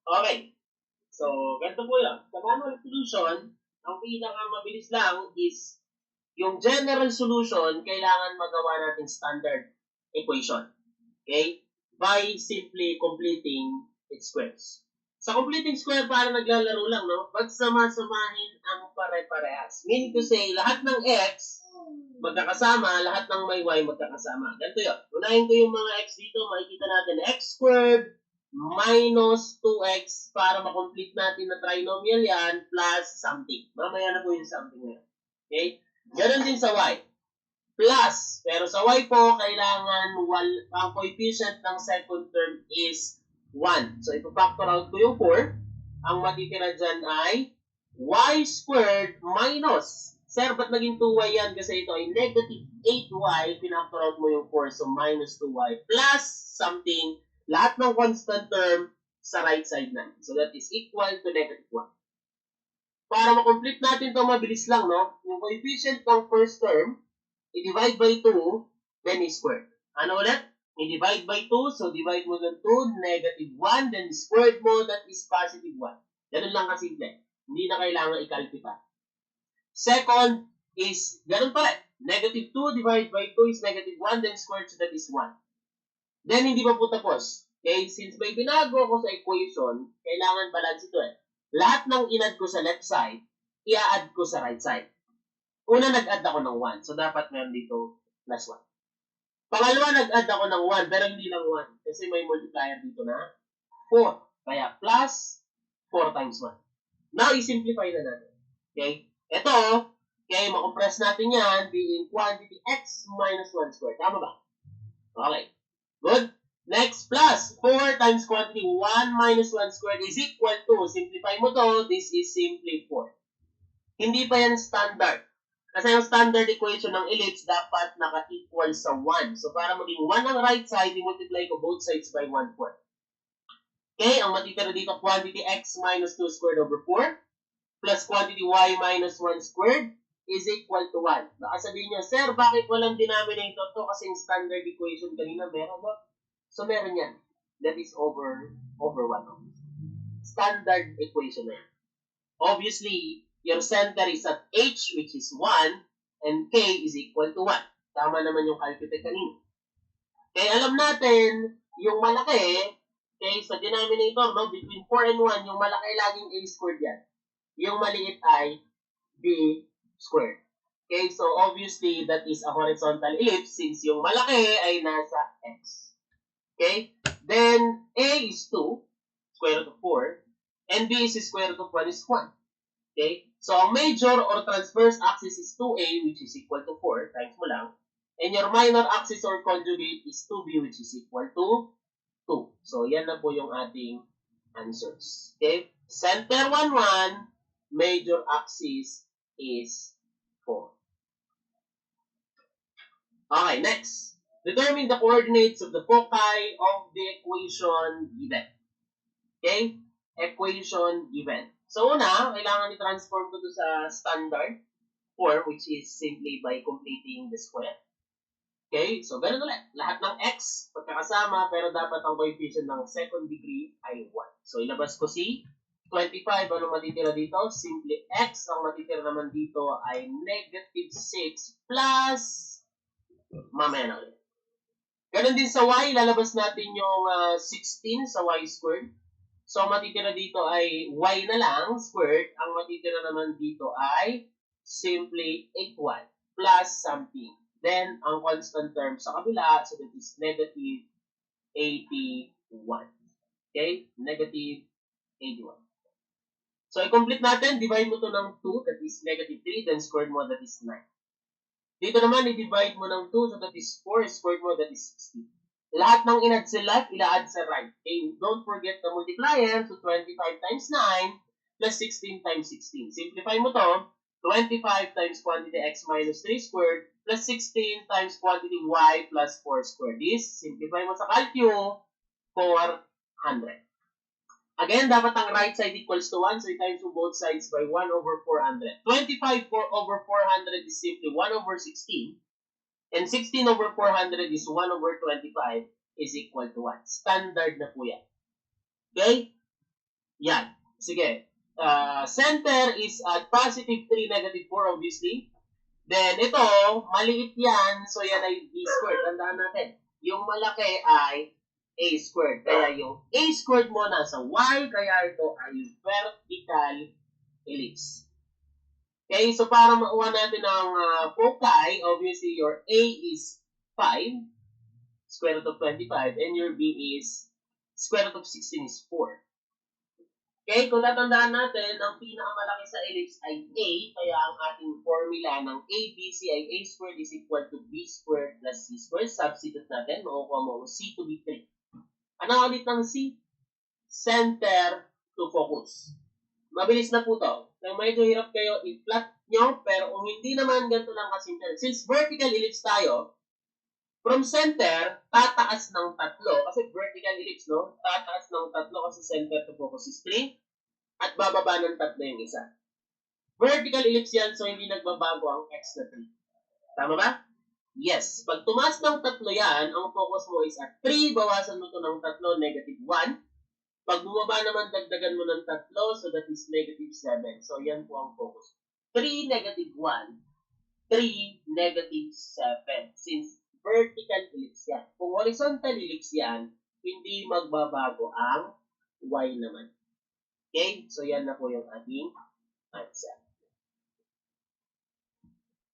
Okay. So, ganito po yun. Sa manual solution, ang pinakamabilis lang is yung general solution, kailangan magawa natin standard equation. Okay? By simply completing its squares. Sa completing square, parang naglalaro lang, no? Pagsama-samahin ang pare-parehas. Meaning to say, lahat ng x magkakasama, lahat ng may y magkakasama. Ganito yun. Unahin ko yung mga x dito, makikita natin x squared minus 2x para makomplete natin na trinomial yan plus something. Mamaya na po yung something na yan. Okay? Ganon din sa y. Plus, pero sa y po, kailangan ang coefficient ng second term is 1. So, ipapactor out ko yung 4. Ang matitira dyan ay y squared minus. Sir, ba't naging 2y yan? Kasi ito ay negative 8y. Pinactor out mo yung 4. So, minus 2y plus something. Lahat ng constant term sa right side na. So, that is equal to negative 1. Para makomplete natin ito, mabilis lang, no? Yung coefficient ng first term, i-divide by 2, then i-square. Ano ulit? I-divide by 2, so divide mo ng 2, negative 1, then squared mo, that is positive 1. Ganun lang kasimple. Hindi na kailangan i-calculate pa. Second is, ganun pa rin. Negative 2 divided by 2 is negative 1, then squared, so that is 1. Then, hindi pa po tapos. Okay? Since may binago ko sa equation, kailangan balance ito eh. Lahat ng in-add ko sa left side, i-add ko sa right side. Una, nag-add ako ng 1. So, dapat meron dito plus 1. Pangalawa, nag-add ako ng 1, pero hindi lang 1. Kasi may multiplier dito na 4. Kaya, plus 4 times 1. Now, i-simplify na natin. Okay? Ito, okay, makompress natin yan being quantity x minus 1 squared. Tama ba? Okay. Good. Next, plus 4 times quantity 1 minus 1 squared is equal to, simplify mo to, this is simply 4. Hindi pa yan standard. Kasi yung standard equation ng ellipse dapat naka-equal sa 1. So, para maging 1 ang right side, i-multiply ko both sides by 1/4. Okay, ang matitira dito, quantity x minus 2 squared over 4 plus quantity y minus 1 squared is equal to 1. Baka sabihin nyo, sir, bakit walang denominator to? Kasi yung standard equation kanina meron ba? So, meron yan. That is over 1. Standard equation na yan. Obviously, your center is at h, which is 1, and k is equal to 1. Tama naman yung calculate kanina. Kaya alam natin, yung malaki, okay, sa denominator, no, between 4 and 1, yung malaki laging a squared yan. Yung maliit ay b squared. Okay, so obviously, that is a horizontal ellipse since yung malaki ay nasa x. Okay, then a is 2, square root of 4, and b is square root of 1 is 1. Okay, so ang major or transverse axis is 2a, which is equal to 4, times mo lang, and your minor axis or conjugate is 2b, which is equal to 2. So, yan na po yung ating answers. Okay, center 1, 1, major axis is 4. Okay, next. Determine the coordinates of the foci of the equation given. Okay? Equation given. So, una, kailangan i-transform ko to sa standard form, which is simply by completing the square. Okay? So, ganun ulit. Lahat ng x, pagkakasama, pero dapat ang coefficient ng second degree ay 1. So, ilabas ko si 25. Ano matitira dito? Simply x. Ang matitira naman dito ay negative 6 plus mamaya na ulit. Ganun din sa y, lalabas natin yung 16 sa y squared. So, ang matitira dito ay y na lang, squared. Ang matitira naman dito ay simply 8y plus something. Then, ang constant term sa kabila, so that is negative 81. Okay? Negative 81. So, i-complete natin. Divide mo to ng 2, that is negative 3. Then, squared mo, that is 9. Dito naman, i-divide mo ng 2, so that is 4. Squared mo, that is 16. Lahat ng in-add sa left, ila-add sa right. Okay? Don't forget the multiplier. So, 25 times 9 plus 16 times 16. Simplify mo to. 25 times quantity x minus 3 squared plus 16 times quantity y plus 4 squared. This, simplify mo sa calcu, 400. Again, dapat ang right side equals to 1, so i-times mo both sides by 1 over 400. 25 over 400 is simply 1 over 16. And 16 over 400 is 1 over 25 is equal to 1. Standard na po yan. Okay? Yan. Sige. Center is at positive 3, negative 4, obviously. Then, ito, maliit yan. So, yan ay b squared. Tandaan natin. Yung malaki ay a squared. Kaya yung a squared mo nasa y. Kaya ito ay vertical ellipse. Okay, so para makuha natin ang foci, obviously your A is 5, square root of 25, and your B is square root of 16 is 4. Okay, kung tatandaan natin, ang pinakamalaki sa ellipse ay A, kaya ang ating formula ng ABC ay A squared is equal to B squared plus C squared. Substitute natin, makukuha mo C to be 3. Ano ulit ng C? Center to focus. Mabilis na po to. Kung medyo hirap kayo, i-plot nyo, pero kung hindi naman ganito lang kasimple. Since vertical ellipse tayo, from center, tataas ng 3. Kasi vertical ellipse, no? Tataas ng 3 kasi center to focus is 3. At bababa ng 3 yung isa. Vertical ellipse yan, so hindi nagbabago ang x na 3. Tama ba? Yes. Pag tumaas ng 3 yan, ang focus mo is at 3, bawasan mo to ng 3, negative 1. Pag bumaba naman, dagdagan mo ng 3, so that is negative 7. So, yan po ang focus. 3, negative 1. 3, negative 7. Since vertical ellipse yan. Kung horizontal ellipse yan, hindi magbabago ang y naman. Okay? So, yan na po yung ating answer.